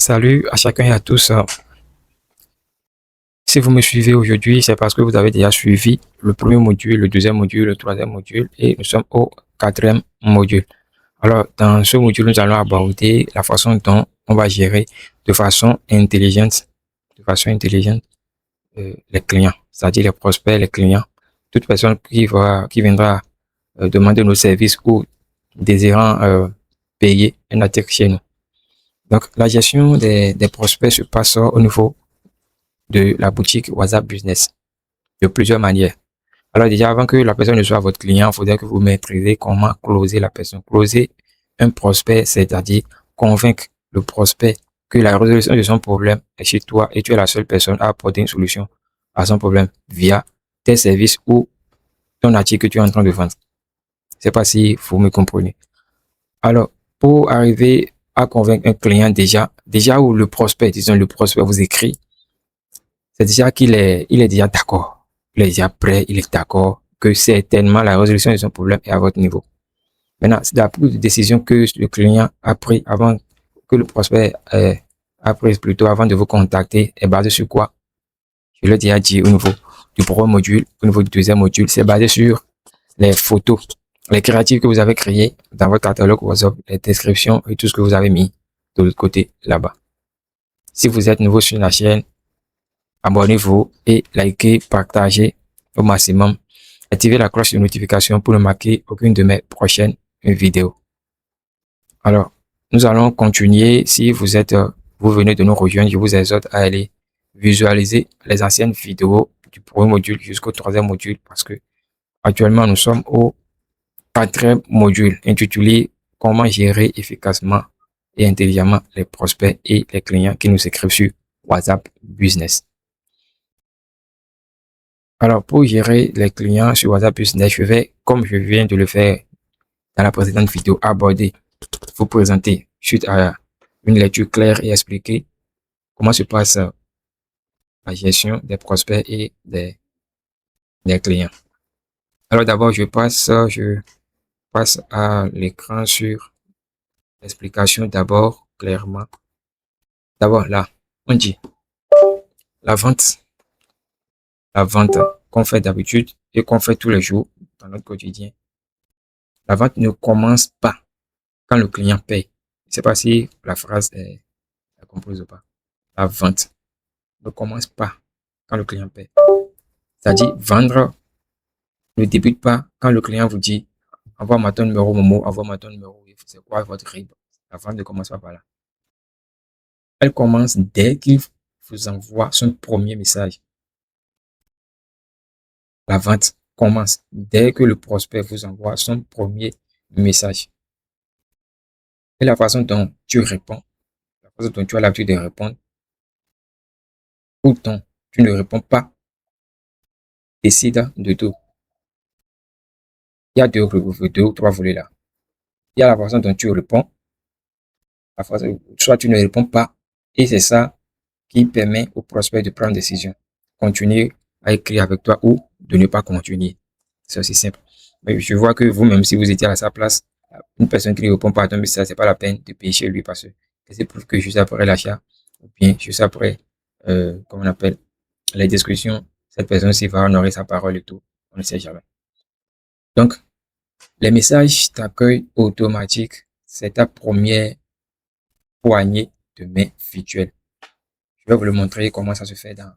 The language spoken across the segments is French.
Salut à chacun et à tous. Si vous me suivez aujourd'hui, c'est parce que vous avez déjà suivi le premier module, le deuxième module, le troisième module et nous sommes au quatrième module. Alors, dans ce module, nous allons aborder la façon dont on va gérer de façon intelligente, les clients, c'est-à-dire les prospects, les clients, toute personne qui viendra demander nos services ou désirant payer un article chez nous. Donc, la gestion des prospects se passe au niveau de la boutique WhatsApp Business de plusieurs manières. Alors déjà, avant que la personne ne soit votre client, il faudrait que vous maîtrisez comment closer la personne. Closer un prospect, c'est-à-dire convaincre le prospect que la résolution de son problème est chez toi et tu es la seule personne à apporter une solution à son problème via tes services ou ton article que tu es en train de vendre. Je ne sais pas si vous me comprenez. Alors, pour arriver à convaincre un client déjà où le prospect, disons le prospect vous écrit, c'est déjà il est déjà d'accord. Il est déjà prêt, il est d'accord que certainement la résolution de son problème est à votre niveau. Maintenant, c'est la prise de décision que le client a pris avant, que le prospect a pris plutôt avant de vous contacter est basé sur quoi? Je l'ai déjà dit au niveau du premier module, au niveau du deuxième module, c'est basé sur les photos, les créatifs que vous avez créés dans votre catalogue WhatsApp, les descriptions et tout ce que vous avez mis de l'autre côté là-bas. Si vous êtes nouveau sur la chaîne, abonnez-vous et likez, partagez au maximum. Activez la cloche de notification pour ne manquer aucune de mes prochaines vidéos. Alors, nous allons continuer. Si vous venez de nous rejoindre, je vous exhorte à aller visualiser les anciennes vidéos du premier module jusqu'au troisième module parce que actuellement nous sommes au quatrième module intitulé Comment gérer efficacement et intelligemment les prospects et les clients qui nous écrivent sur WhatsApp Business. Alors, pour gérer les clients sur WhatsApp Business, je vais, comme je viens de le faire dans la précédente vidéo, aborder, vous présenter suite à une lecture claire et expliquer comment se passe la gestion des prospects et des clients. Alors d'abord, je passe à l'écran sur l'explication d'abord clairement. D'abord là, on dit la vente, la vente qu'on fait d'habitude et qu'on fait tous les jours dans notre quotidien. La vente ne commence pas quand le client paye. Je ne sais pas si la phrase est comprise ou pas. La vente ne commence pas quand le client paye. C'est-à-dire, vendre ne débute pas quand le client vous dit envoie-moi ton numéro Momo, envoie-moi ton numéro, c'est quoi votre RIB. La vente ne commence pas par là. Elle commence dès qu'il vous envoie son premier message. La vente commence dès que le prospect vous envoie son premier message. Et la façon dont tu réponds, la façon dont tu as l'habitude de répondre, ou dont tu ne réponds pas, décide de tout. Il y a deux ou trois volets là. Il y a la façon dont tu réponds, soit tu ne réponds pas, et c'est ça qui permet au prospect de prendre une décision. Continuer à écrire avec toi ou de ne pas continuer. C'est aussi simple. Mais je vois que vous-même, si vous étiez à sa place, une personne qui ne répond pas à ton message, c'est pas la peine de payer chez lui parce que c'est prouve que juste après l'achat, ou bien juste après, comment on appelle, les discussions, cette personne-ci va honorer sa parole et tout. On ne sait jamais. Donc, les messages d'accueil automatique, c'est ta première poignée de main virtuelle. Je vais vous le montrer comment ça se fait dans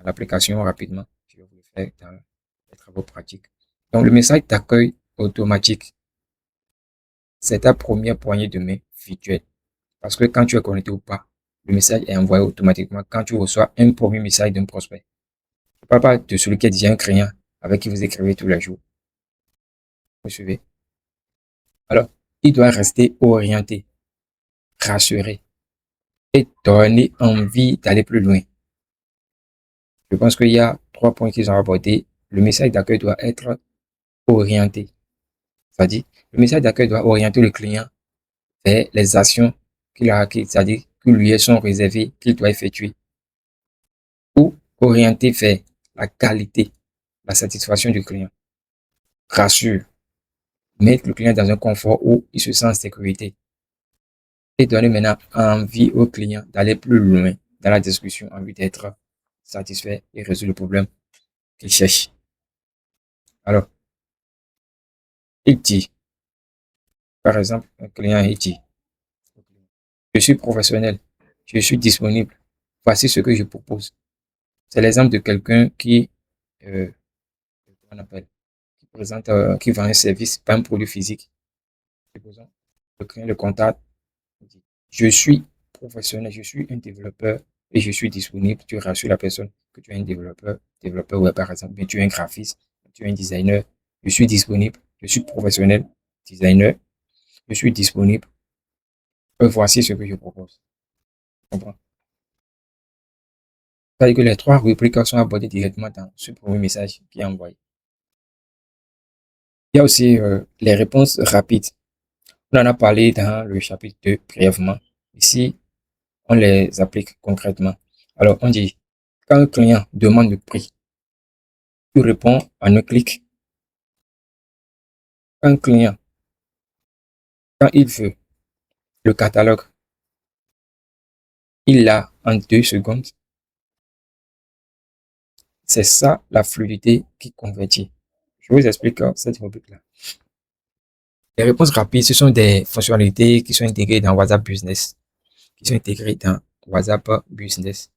l'application rapidement. Je vais vous le faire dans les travaux pratiques. Donc, le message d'accueil automatique, c'est ta première poignée de main virtuelle. Parce que quand tu es connecté ou pas, le message est envoyé automatiquement quand tu reçois un premier message d'un prospect. Je ne parle pas de celui qui est déjà un client avec qui vous écrivez tous les jours. Vous suivez? Alors, il doit rester orienté, rassuré et donner envie d'aller plus loin. Je pense qu'il y a trois points qu'ils ont abordés. Le message d'accueil doit être orienté. C'est-à-dire, le message d'accueil doit orienter le client vers les actions c'est-à-dire qui lui sont réservées, qu'il doit effectuer. Ou orienter vers la qualité, la satisfaction du client. Rassure, mettre le client dans un confort où il se sent en sécurité. et donner maintenant envie au client d'aller plus loin dans la discussion en vue d'être satisfait et résoudre le problème qu'il cherche. Alors, il dit, par exemple, un client, il dit, je suis professionnel, je suis disponible, voici ce que je propose. C'est l'exemple de quelqu'un qui, euh, on appelle, qui présente, qui vend un service, pas un produit physique. Supposons, le client le contacte, il dit, je suis professionnel, je suis un développeur et je suis disponible. Tu rassures la personne que tu es un développeur web par exemple, mais tu es un graphiste, tu es un designer. Je suis disponible, je suis professionnel, designer, je suis disponible. Voici ce que je propose. Tu comprends? C'est-à-dire que les trois rubriques sont abordées directement dans ce premier message qui est envoyé. Il y a aussi les réponses rapides. On en a parlé dans le chapitre 2 brièvement. Ici, on les applique concrètement. Alors, on dit, quand un client demande le prix, tu réponds en un clic. Quand un client, quand il veut le catalogue, il l'a en 2 secondes. C'est ça la fluidité qui convertit. Je vous explique cette rubrique-là. Les réponses rapides, ce sont des fonctionnalités qui sont intégrées dans WhatsApp Business. Qui sont intégrées dans WhatsApp Business.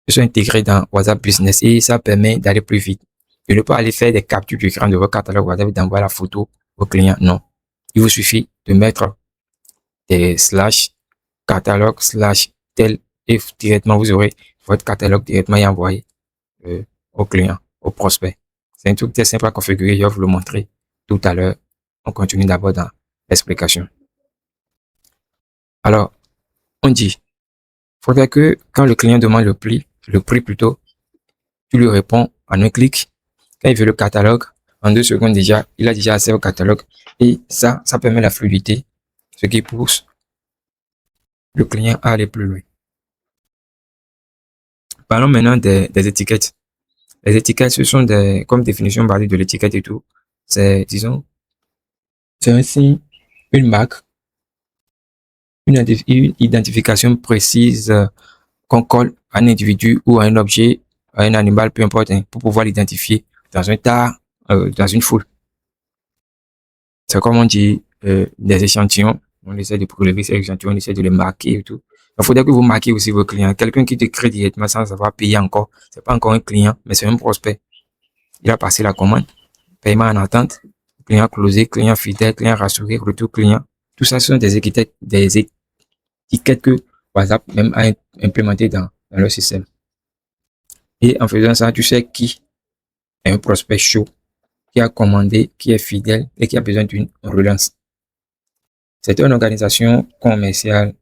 Qui sont intégrées dans WhatsApp Business et ça permet d'aller plus vite. De ne pas aller faire des captures d'écran de votre catalogue WhatsApp et d'envoyer la photo au client. Non. Il vous suffit de mettre des slash catalogue slash tel et directement vous aurez votre catalogue directement envoyé au client, au prospect. C'est un truc très simple à configurer. Je vais vous le montrer tout à l'heure. On continue d'abord dans l'explication. Alors, on dit, faudrait que quand le client demande le prix plutôt, tu lui réponds en un clic. Quand il veut le catalogue, en 2 secondes déjà, il a déjà accès au catalogue. Et ça permet la fluidité, ce qui pousse le client à aller plus loin. Parlons maintenant des étiquettes. Les étiquettes, ce sont des, comme définition basée de l'étiquette et tout. C'est, disons, c'est un signe, une marque, une identification précise qu'on colle à un individu ou à un objet, à un animal, peu importe, hein, pour pouvoir l'identifier dans un tas, dans une foule. C'est comme on dit, des échantillons. On essaie de prélever ces échantillons, on essaie de les marquer et tout. Il faudrait que vous marquez aussi vos clients. Quelqu'un qui te crée directement sans avoir payé encore, c'est pas encore un client, mais c'est un prospect. Il a passé la commande, paiement en attente, client closé, client fidèle, client rassuré, retour client. Tout ça, ce sont des étiquettes que WhatsApp même a implémentées dans leur système. Et en faisant ça, tu sais qui est un prospect chaud, qui a commandé, qui est fidèle et qui a besoin d'une relance. C'est une organisation commerciale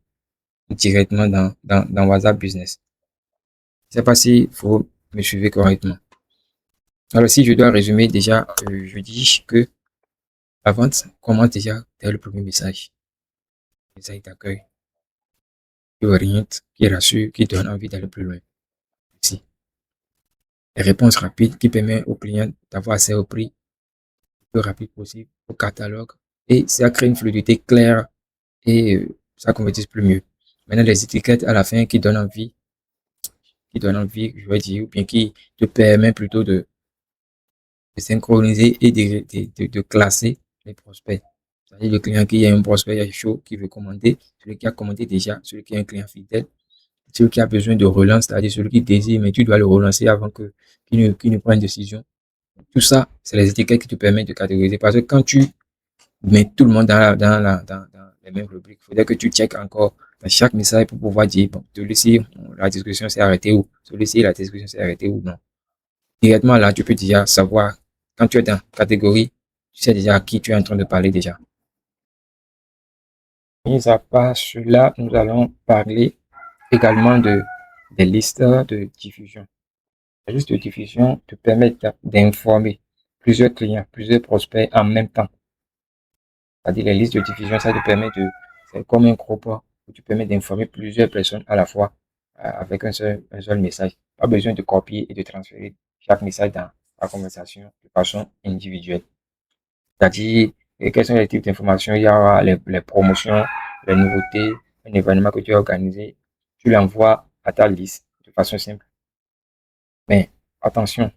directement dans WhatsApp Business. Je ne sais pas si vous me suivez correctement. Alors, si je dois résumer déjà, je dis que la vente commence déjà dès le premier message. Le message d'accueil, qui oriente, qui rassure, qui donne envie d'aller plus loin. Ici. Les réponses rapides qui permettent au client d'avoir accès au prix le plus rapide possible, au catalogue, et ça crée une fluidité claire et ça convertit plus mieux. Maintenant, les étiquettes à la fin qui donne envie, je vais dire, ou bien qui te permet plutôt de synchroniser et de classer les prospects. C'est-à-dire le client qui est un prospect chaud, qui veut commander, celui qui a commandé déjà, celui qui est un client fidèle, celui qui a besoin de relance, c'est-à-dire celui qui désire, mais tu dois le relancer avant qu'il ne prenne une décision. Tout ça, c'est les étiquettes qui te permettent de catégoriser. Parce que quand tu mets tout le monde dans les mêmes rubriques, il faudrait que tu checkes encore dans chaque message pour pouvoir dire, bon, celui-ci, la discussion s'est arrêtée ou celui-ci, la discussion s'est arrêtée ou non. Directement là, tu peux déjà savoir, quand tu es dans la catégorie, tu sais déjà à qui tu es en train de parler déjà. Mis à part cela, nous allons parler également des listes de diffusion. Les listes de diffusion te permettent d'informer plusieurs clients, plusieurs prospects en même temps. C'est-à-dire les listes de diffusion, ça te permet c'est comme un groupe où tu permets d'informer plusieurs personnes à la fois avec un seul message. Pas besoin de copier et de transférer chaque message dans la conversation de façon individuelle. C'est-à-dire, quels sont les types d'informations? Il y a les promotions, les nouveautés, un événement que tu as organisé, tu l'envoies à ta liste de façon simple. Mais attention,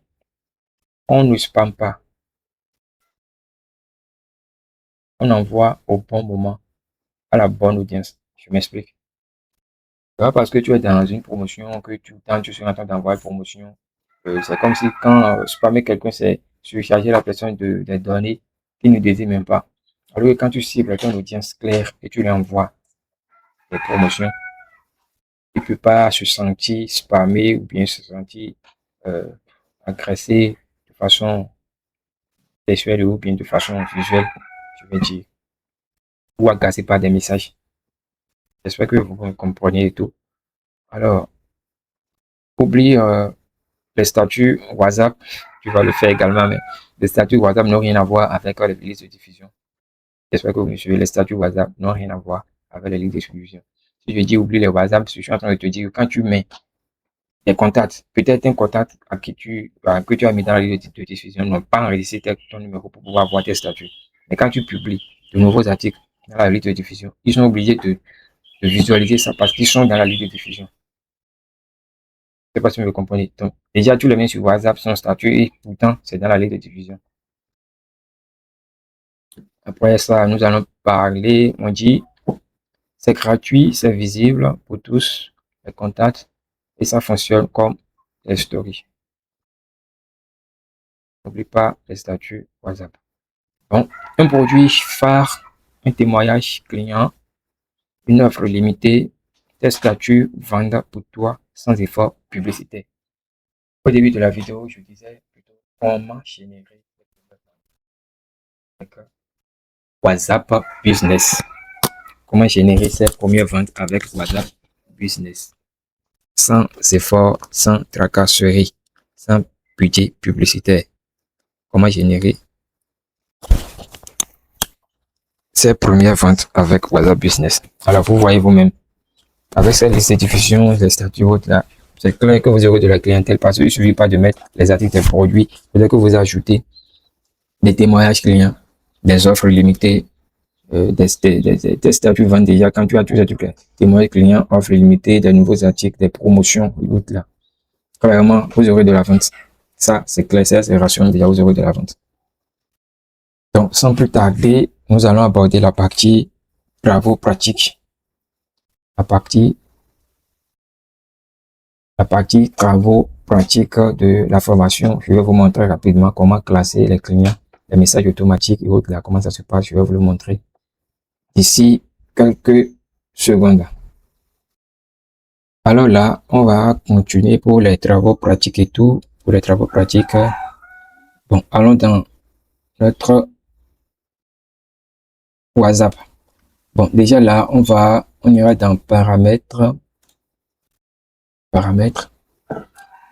on ne spamme pas, on envoie au bon moment, à la bonne audience. Je m'explique. C'est pas parce que tu es dans une promotion que tu seras en train d'envoyer une promotion. C'est comme si quand spammer quelqu'un, c'est surcharger la personne des données qu'il ne désire même pas. Alors que quand tu cibles ton audience claire et tu lui envoies des promotions, il ne peut pas se sentir spammé ou bien se sentir euh, agressé de façon textuelle ou bien de façon visuelle, je vais dire, ou agacé par des messages. J'espère que vous comprenez tout. Alors, oublie les statuts WhatsApp, tu vas le faire également, mais les statuts WhatsApp n'ont rien à voir avec les listes de diffusion. J'espère que vous me suivez. Les statuts WhatsApp n'ont rien à voir avec les listes de diffusion. Si je dis oublie les WhatsApp, je suis en train de te dire que quand tu mets des contacts, peut-être un contact que tu as mis dans la liste de diffusion n'ont pas enregistré ton numéro pour pouvoir voir tes statuts. Mais quand tu publies de nouveaux articles dans la liste de diffusion, ils sont obligés de visualiser ça parce qu'ils sont dans la liste de diffusion. Je ne sais pas si vous me comprenez. Donc, déjà, tous les mails sur WhatsApp sont statut et pourtant, c'est dans la liste de diffusion. Après ça, nous allons parler, on dit, c'est gratuit, c'est visible pour tous les contacts et ça fonctionne comme les stories. N'oublie pas les statuts WhatsApp. Donc, un produit phare, un témoignage client, une offre limitée, tes statuts vendent pour toi sans effort publicitaire. Au début de la vidéo, je disais plutôt comment générer avec WhatsApp Business. Comment générer ses premières ventes avec WhatsApp Business. Sans effort, sans tracasserie, sans budget publicitaire. Comment générer ses premières ventes avec WhatsApp Business. Alors, vous voyez vous-même, avec cette liste de diffusion, les statuts autres là, c'est clair que vous aurez de la clientèle parce qu'il ne suffit pas de mettre les articles des produits. Peut-être que vous ajoutez des témoignages clients, des offres limitées, des statuts vendent déjà quand tu as tous ces trucs-là. Témoignages clients, offres limitées, des nouveaux articles, des promotions, et autres là. Clairement, vous aurez de la vente. Ça, c'est clair, ça, c'est rationnel, déjà, vous aurez de la vente. Donc, sans plus tarder, nous allons aborder la partie travaux pratiques. La partie travaux pratiques de la formation. Je vais vous montrer rapidement comment classer les clients, les messages automatiques et autres là, comment ça se passe. Je vais vous le montrer d'ici quelques secondes. Alors là, on va continuer pour les travaux pratiques et tout. Pour les travaux pratiques, bon, allons dans notre WhatsApp. Bon, déjà là, on ira dans paramètres.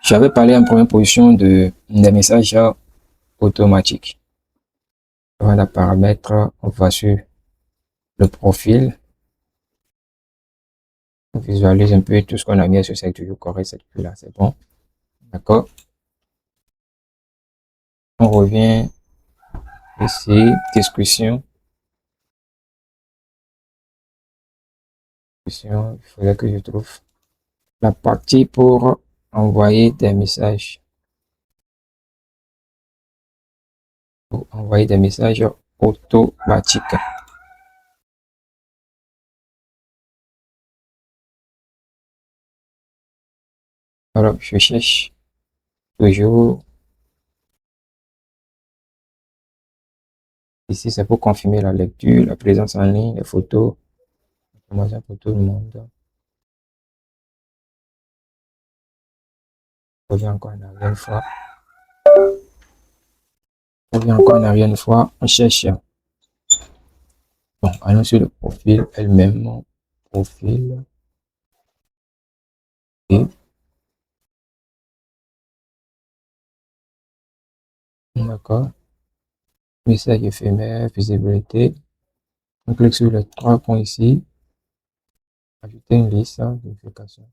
J'avais parlé en première position des messages automatiques. Voilà, paramètres, on va sur le profil. On visualise un peu tout ce qu'on a mis à ce c'est toujours correct, cette là, c'est bon. D'accord. On revient ici, discussion. Il faudrait que je trouve la partie pour envoyer des messages. Pour envoyer des messages automatiques. Alors, je cherche toujours. Ici, c'est pour confirmer la lecture, la présence en ligne, les photos. Information pour tout le monde. On revient encore en arrière une fois. On revient encore en arrière une fois. On cherche. Bon, allons sur le profil elle-même. Profil. Et d'accord. Message éphémère, visibilité. On clique sur les trois points ici. Ajouter une liste de notification.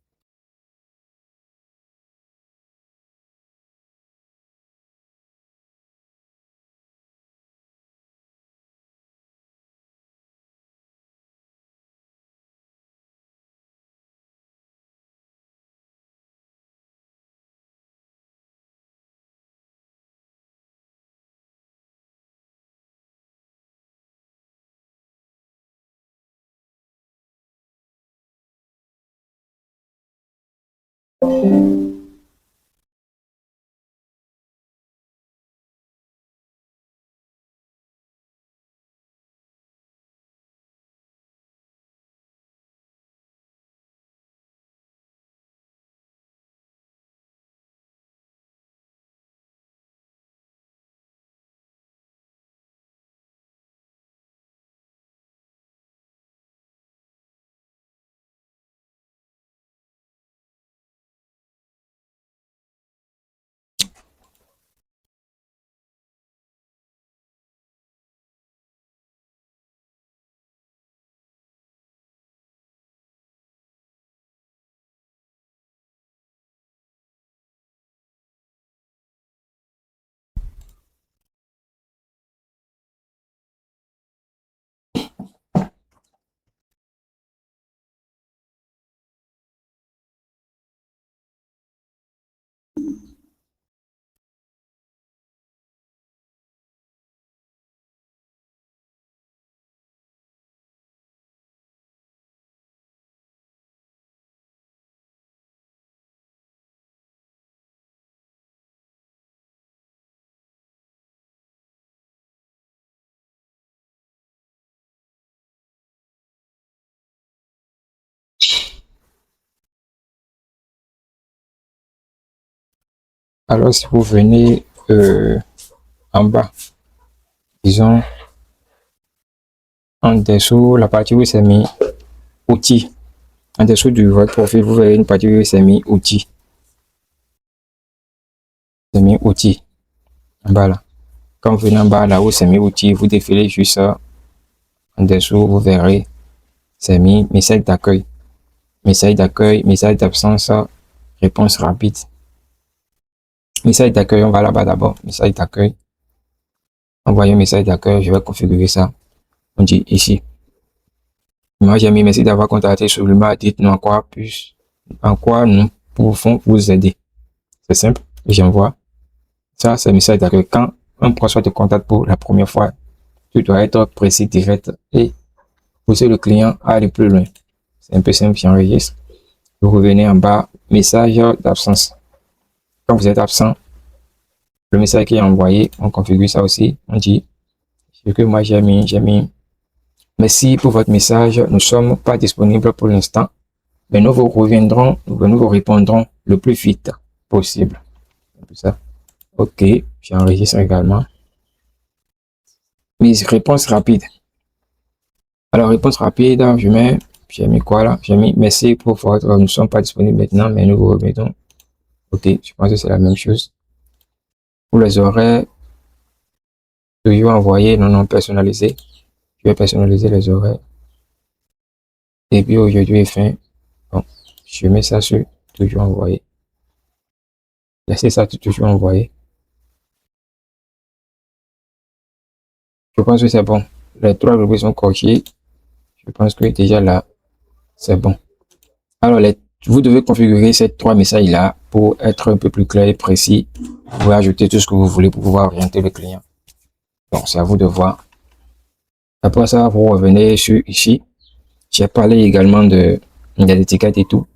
Alors, si vous venez en bas, disons, en dessous, la partie où c'est mis outils. En dessous de votre profil, vous verrez une partie où c'est mis outils. C'est mis outils. En bas là. Quand vous venez en bas là où c'est mis outils, vous défilez juste ça. En dessous, vous verrez, c'est mis message d'accueil. Message d'accueil, message d'absence, réponse rapide. Message d'accueil, on va là-bas d'abord. Message d'accueil. Envoyer un message d'accueil, je vais configurer ça. On dit ici. Moi, j'ai mis merci d'avoir contacté sur le mat. Dites-nous en quoi nous pouvons vous aider. C'est simple. J'envoie. Ça, c'est le message d'accueil. Quand un prospect te contacte pour la première fois, tu dois être précis, direct et pousser le client à aller plus loin. C'est un peu simple, j'enregistre. Vous revenez en bas, message d'absence. Quand vous êtes absent, le message qui est envoyé, on configure ça aussi. On dit, ce que moi j'ai mis, merci pour votre message, nous ne sommes pas disponibles pour l'instant, mais nous vous répondrons le plus vite possible. Ça. Ok, j'enregistre également. Mes réponses rapides. Alors, réponse rapide, j'ai mis quoi là? J'ai mis merci pour votre, nous ne sommes pas disponibles maintenant, mais nous vous remettons. Ok, je pense que c'est la même chose. Pour les horaires, toujours envoyer, non personnalisé. Je vais personnaliser les horaires. Et puis aujourd'hui est fin. Bon, je mets ça sur toujours envoyé. Laissez ça toujours envoyé. Je pense que c'est bon. Les trois rubriques sont cochées. Je pense que déjà là, c'est bon. Alors, vous devez configurer ces trois messages-là pour être un peu plus clair et précis. Vous pouvez ajouter tout ce que vous voulez pour pouvoir orienter le client. Bon, c'est à vous de voir. Après ça, vous revenez sur ici. J'ai parlé également des étiquettes et tout,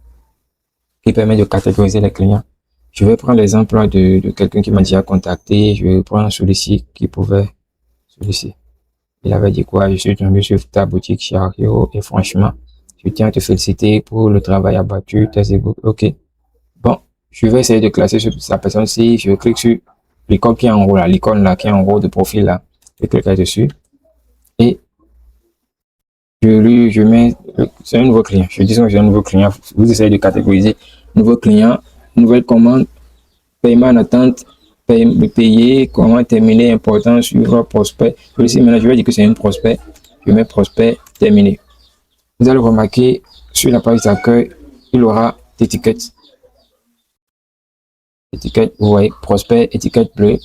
qui permet de catégoriser les clients. Je vais prendre l'exemple de quelqu'un qui m'a déjà contacté. Je vais prendre celui-ci qui pouvait, celui-ci. Il avait dit quoi? Je suis tombé sur ta boutique Chariot et franchement, je tiens à te féliciter pour le travail abattu, tes ébooks. Ok. Bon, je vais essayer de classer sur sa personne-ci. Je clique sur l'icône qui est en haut là, l'icône là qui est en haut de profil là. Je clique là-dessus et je mets, c'est un nouveau client. Je dis que j'ai un nouveau client. Vous essayez de catégoriser nouveau client, nouvelle commande, paiement en attente, payer, comment terminer, important, suivre, prospect. Ici, maintenant, je vais dire que c'est un prospect. Je mets prospect, terminé. Vous allez remarquer sur la page d'accueil, il aura d'étiquettes. Étiquette, vous voyez, prospect, étiquette bleue,